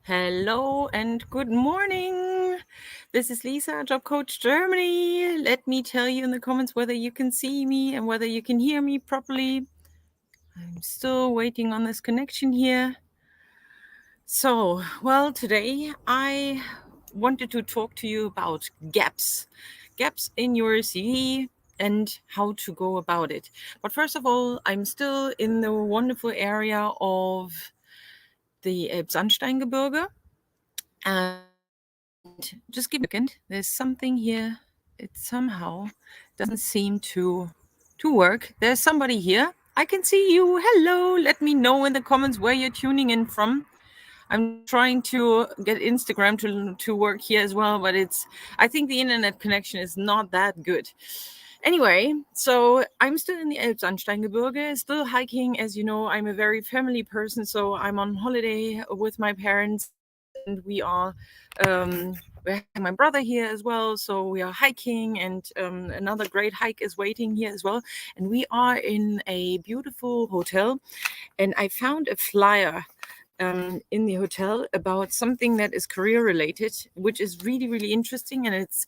Hello and good morning. This is Lisa, Job Coach Germany. Let me tell you in the comments whether you can see me and whether you can hear me properly. I'm still waiting on this connection here. So, today I wanted to talk to you about gaps in your CV and how to go about it. But first of all, I'm still in the wonderful area of the Elbsandsteingebirge. And just give me a second. There's something here. It somehow doesn't seem to work. There's somebody here. I can see you. Hello. Let me know in the comments where you're tuning in from. I'm trying to get Instagram to work here as well, but I think the internet connection is not that good. Anyway, so I'm still in the Elbsandsteingebirge, still hiking. As you know, I'm a very family person, so I'm on holiday with my parents, and we have my brother here as well. So we are hiking, and another great hike is waiting here as well. And we are in a beautiful hotel, and I found a flyer in the hotel about something that is career related, which is really, really interesting. And it's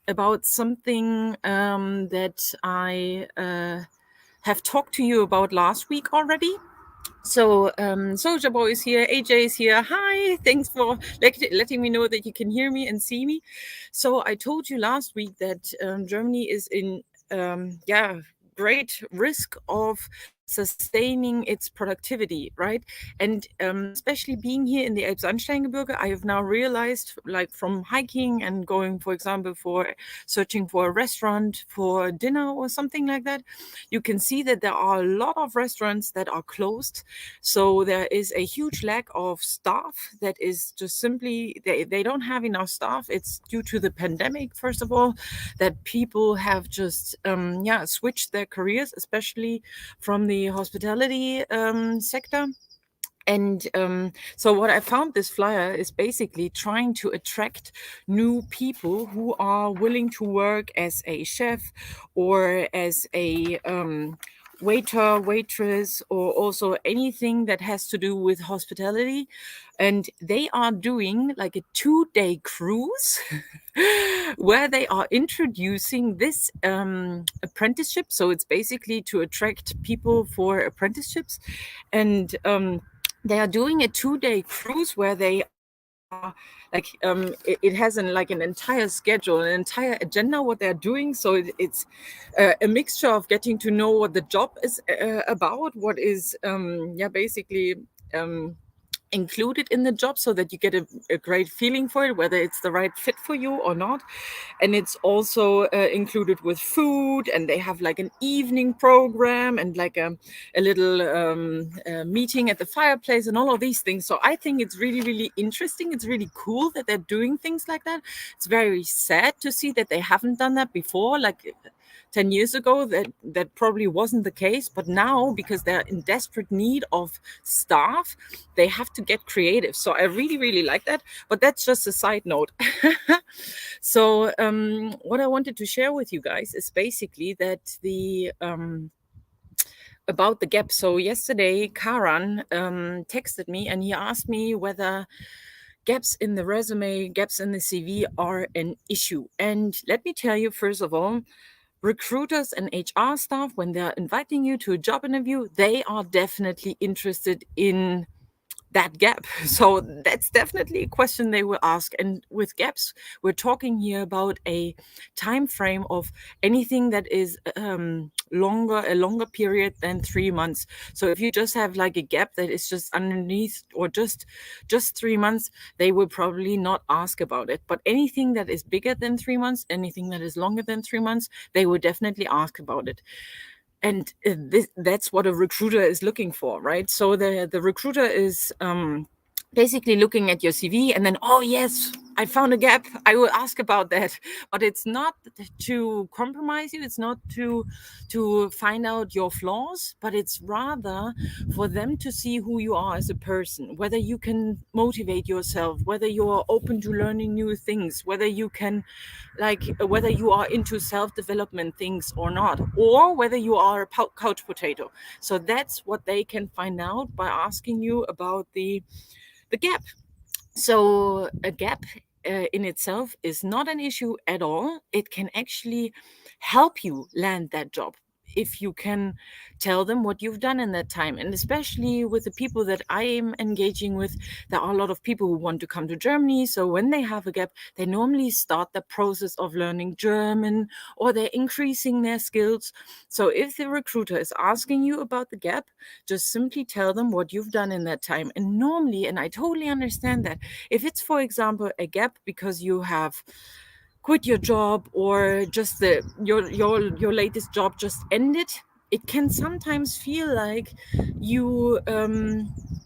about something that I have talked to you about last week already. So Soldier Boy is here, AJ is here. Hi, thanks for letting me know that you can hear me and see me. So I told you last week that Germany is in great risk of sustaining its productivity, right? And especially being here in the Elbsandsteingebirge, I have now realized, like from hiking and going, for example, for searching for a restaurant for dinner or something like that, you can see that there are a lot of restaurants that are closed. So there is a huge lack of staff that is just simply, they don't have enough staff. It's due to the pandemic, first of all, that people have just switched their careers, especially from the hospitality sector. And so what I found, this flyer is basically trying to attract new people who are willing to work as a chef or as a waiter, waitress, or also anything that has to do with hospitality. And they are doing like a 2-day cruise where they are introducing this apprenticeship. So it's basically to attract people for apprenticeships. And they are doing a 2-day cruise where they are like it has an entire schedule, an entire agenda what they're doing. So it's a mixture of getting to know what the job is about, what is basically included in the job, so that you get a great feeling for it, whether it's the right fit for you or not. And it's also included with food, and they have like an evening program and like a little meeting at the fireplace and all of these things. So I think it's really, really interesting. It's really cool that they're doing things like that. It's very sad to see that they haven't done that before. Like 10 years ago, that probably wasn't the case, but now, because they're in desperate need of staff, they have to get creative. So I really, really like that. But that's just a side note. So what I wanted to share with you guys is basically that about the gap. So yesterday, Karan texted me, and he asked me whether gaps in the resume, gaps in the CV are an issue. And let me tell you, first of all, recruiters and HR staff, when they're inviting you to a job interview, they are definitely interested in that gap. So that's definitely a question they will ask. And with gaps, we're talking here about a time frame of anything that is a longer period than 3 months. So if you just have like a gap that is just underneath, or just 3 months, they will probably not ask about it. But anything that is bigger than 3 months, anything that is longer than 3 months, they will definitely ask about it. And that's what a recruiter is looking for, right? So the recruiter is basically looking at your CV, and then, oh yes, I found a gap, I will ask about that. But it's not to compromise you, it's not to find out your flaws, but it's rather for them to see who you are as a person, whether you can motivate yourself, whether you are open to learning new things, whether you can, like, whether you are into self-development things or not, or whether you are a couch potato. So that's what they can find out by asking you about the The gap. So a gap in itself is not an issue at all. It can actually help you land that job if you can tell them what you've done in that time. And especially with the people that I am engaging with, there are a lot of people who want to come to Germany. So when they have a gap, they normally start the process of learning German, or they're increasing their skills. So if the recruiter is asking you about the gap, just simply tell them what you've done in that time. And normally, and I totally understand that, if it's, for example, a gap because you have quit your job, or just your latest job just ended, it can sometimes feel like you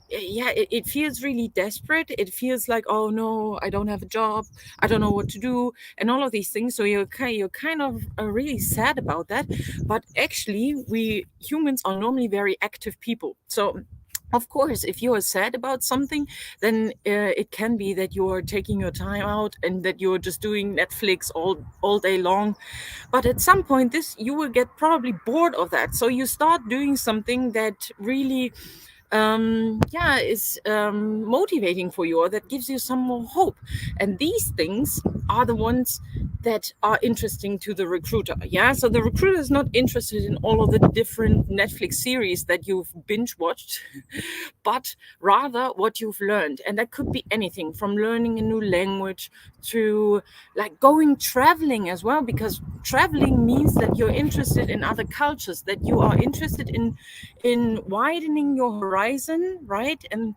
yeah, it feels really desperate. It feels like, oh no, I don't have a job, I don't know what to do, and all of these things. So you're kind of really sad about that. But actually, we humans are normally very active people. So of course, if you are sad about something, then it can be that you are taking your time out and that you're just doing Netflix all day long. But at some point, this you will get probably bored of that. So you start doing something that really yeah, is motivating for you, or that gives you some more hope. And these things are the ones that are interesting to the recruiter. Yeah, so the recruiter is not interested in all of the different Netflix series that you've binge watched, but rather what you've learned. And that could be anything from learning a new language to like going traveling as well, because traveling means that you're interested in other cultures, that you are interested in widening your horizon, right? And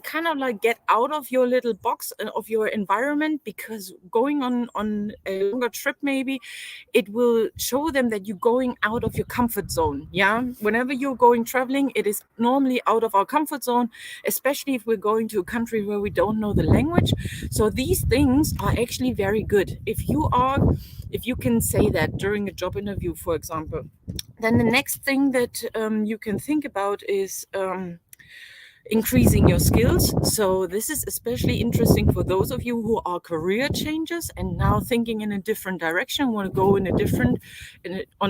kind of like get out of your little box of your environment, because going on a longer trip, maybe it will show them that you're going out of your comfort zone. Yeah, whenever you're going traveling, it is normally out of our comfort zone, especially if we're going to a country where we don't know the language. So these things are actually very good if you can say that during a job interview, for example. Then the next thing that you can think about is increasing your skills. So this is especially interesting for those of you who are career changers and now thinking in a different direction, want to go on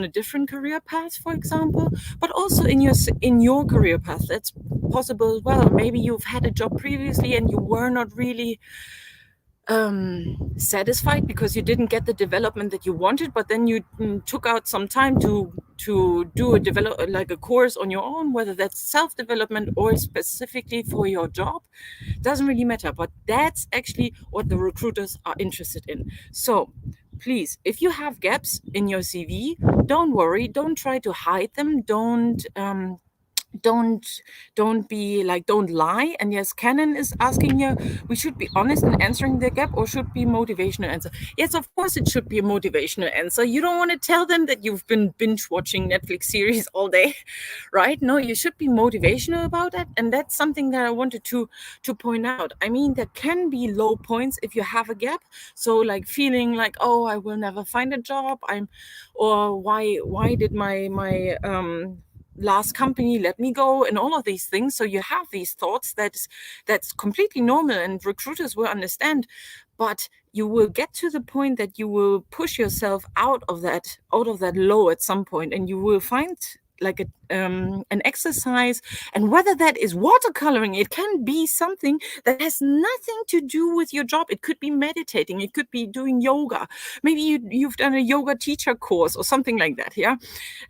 a different career path, for example. But also in your career path, that's possible as well. Maybe you've had a job previously and you were not really satisfied because you didn't get the development that you wanted, but then you took out some time to do a course on your own, whether that's self-development or specifically for your job. Doesn't really matter, but that's actually what the recruiters are interested in. So please, if you have gaps in your CV, don't worry, don't try to hide them, don't be like, don't lie. And yes, Canon is asking here, we should be honest in answering the gap, or should be motivational answer. Yes, of course it should be a motivational answer. You don't want to tell them that you've been binge watching Netflix series all day, right? No, you should be motivational about it. And that's something that I wanted to point out. I mean, there can be low points if you have a gap. So like feeling like, oh, I will never find a job, or why did my last company let me go, and all of these things. So you have these thoughts. That's completely normal, and recruiters will understand. But you will get to the point that you will push yourself out of that low at some point, and you will find like an exercise. And whether that is watercoloring, it can be something that has nothing to do with your job. It could be meditating, it could be doing yoga. Maybe you've done a yoga teacher course or something like that. Yeah,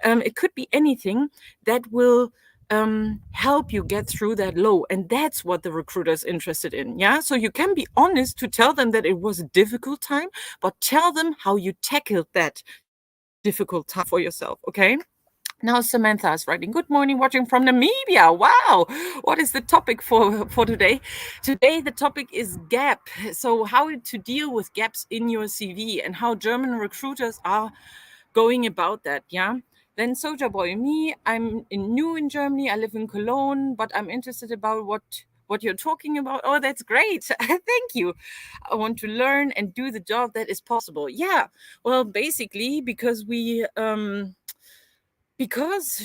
it could be anything that will help you get through that low. And that's what the recruiter is interested in. Yeah, so you can be honest to tell them that it was a difficult time, but tell them how you tackled that difficult time for yourself. Okay. Now Samantha is writing, good morning, watching from Namibia. Wow, what is the topic for today? Today the topic is gap. So how to deal with gaps in your CV and how German recruiters are going about that. Yeah. Then Soja Boy, me, I'm new in Germany. I live in Cologne, but I'm interested about what you're talking about. Oh, that's great. Thank you. I want to learn and do the job that is possible. Yeah. Well, basically because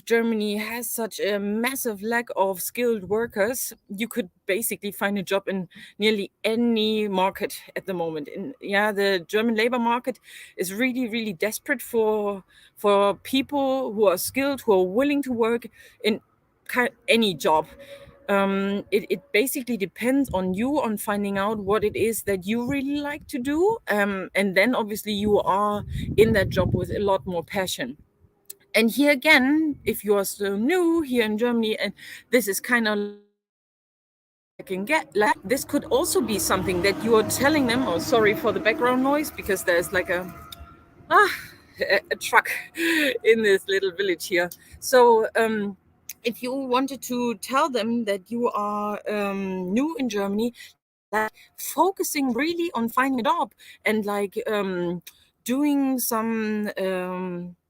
Germany has such a massive lack of skilled workers, you could basically find a job in nearly any market at the moment. And yeah, the German labor market is really, really desperate for people who are skilled, who are willing to work in any job. It basically depends on you, on finding out what it is that you really like to do, and then obviously you are in that job with a lot more passion. And here again, if you are still new here in Germany and this is kind of like the only information I can get, like this could also be something that you are telling them. Oh, sorry for the background noise, because there's like ah, a truck in this little village here. So if you wanted to tell them that you are new in Germany, like focusing really on finding a job and like doing some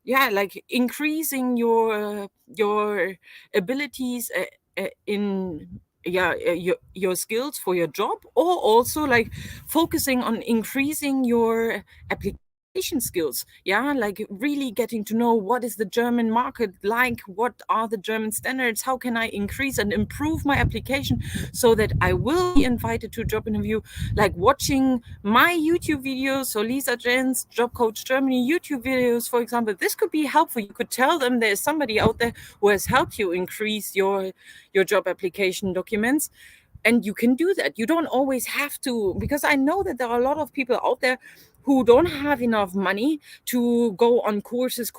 yeah, like increasing your abilities in your skills for your job, or also like focusing on increasing your application skills, yeah, like really getting to know what is the German market like, what are the German standards, how can I increase and improve my application so that I will be invited to a job interview, like watching my YouTube videos. So Lisa Jen's Job Coach Germany YouTube videos, for example, this could be helpful. You could tell them there's somebody out there who has helped you increase your job application documents. And you can do that. You don't always have to, because I know that there are a lot of people out there who don't have enough money to go on courses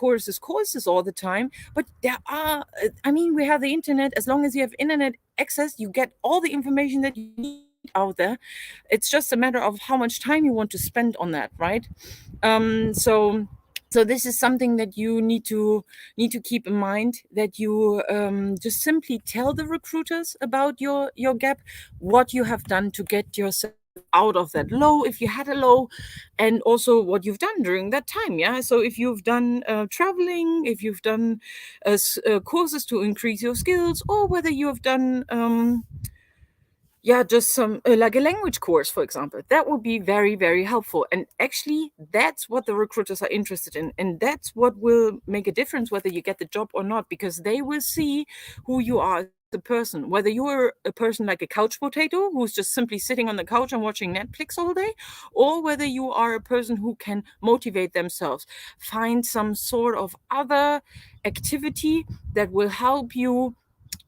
all the time. But there are, I mean, we have the internet. As long as you have internet access, you get all the information that you need out there. It's just a matter of how much time you want to spend on that, right? So this is something that you need to keep in mind, that you just simply tell the recruiters about your gap, what you have done to get yourself out of that low, if you had a low, and also what you've done during that time. Yeah, so if you've done traveling, if you've done courses to increase your skills, or whether you have done yeah, just some like a language course, for example, that would be very, very helpful. And actually that's what the recruiters are interested in, and that's what will make a difference whether you get the job or not, because they will see who you are as a person, whether you're a person like a couch potato who's just simply sitting on the couch and watching Netflix all day, or whether you are a person who can motivate themselves, find some sort of other activity that will help you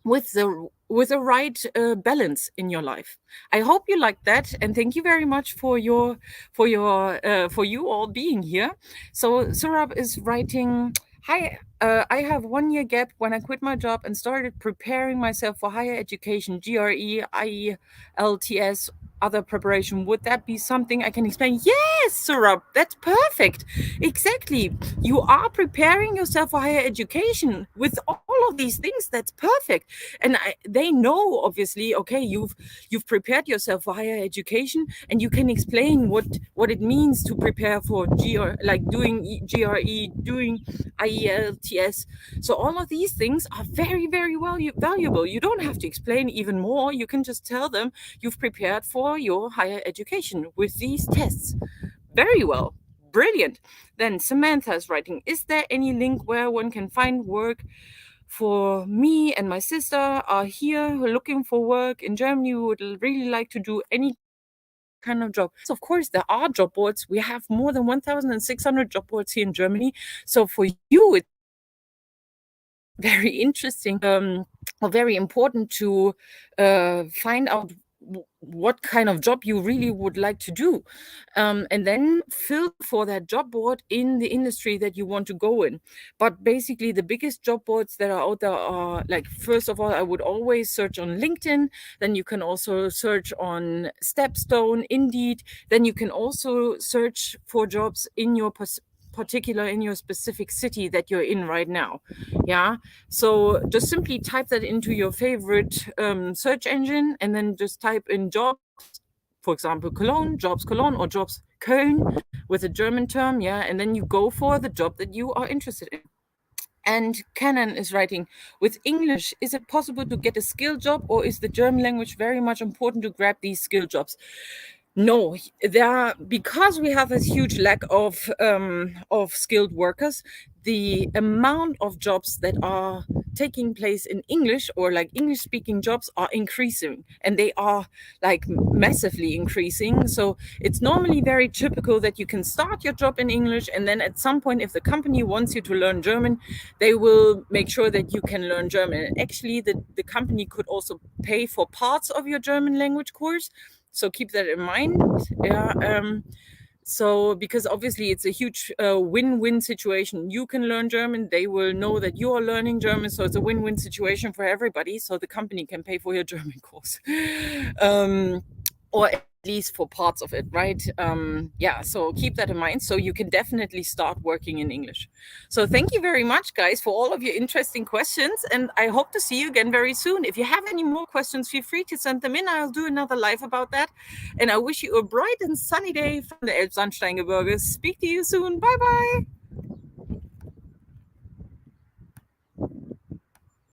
with the right balance in your life. I hope you like that, and thank you very much for you all being here. So Surab is writing, hi. I have 1 year gap when I quit my job and started preparing myself for higher education, GRE, IELTS, other preparation. Would that be something I can explain? Yes, Surab, that's perfect. Exactly. You are preparing yourself for higher education with all of these things. That's perfect. And they know, obviously, okay, you've prepared yourself for higher education, and you can explain what it means to prepare for like doing GRE, doing IELTS. So all of these things are very, very valuable. You don't have to explain even more. You can just tell them you've prepared for your higher education with these tests. Very well. Brilliant. Then Samantha is writing, is there any link where one can find work? For me and my sister are here looking for work in Germany. We would really like to do any kind of job. So of course, there are job boards. We have more than 1,600 job boards here in Germany. So for you, it's very interesting or very important to find out what kind of job you really would like to do, and then filter for that job board in the industry that you want to go in. But basically the biggest job boards that are out there are, like, first of all, I would always search on LinkedIn. Then you can also search on Stepstone, Indeed. Then you can also search for jobs in your particular, in your specific city that you're in right now. Yeah, so just simply type that into your favorite search engine, and then just type in jobs, for example, Cologne, jobs Cologne, or jobs Köln with a German term. Yeah, and then you go for the job that you are interested in. And Karan is writing, with English, is it possible to get a skill job, or is the German language very much important to grab these skill jobs? No, there because we have this huge lack of skilled workers. The amount of jobs that are taking place in English or like English speaking jobs are increasing, and they are like massively increasing. So it's normally very typical that you can start your job in English, and then at some point, if the company wants you to learn German, they will make sure that you can learn German. And actually, the company could also pay for parts of your German language course, so keep that in mind. Yeah. So because obviously it's a huge win-win situation. You can learn German, they will know that you are learning German, so it's a win-win situation for everybody. So the company can pay for your German course, or at least for parts of it, right? Yeah, so keep that in mind. So you can definitely start working in English. So thank you very much, guys, for all of your interesting questions, and I hope to see you again very soon. If you have any more questions, feel free to send them in. I'll do another live about that. And I wish you a bright and sunny day from the Elbsandsteingebirge. Speak to you soon. Bye bye.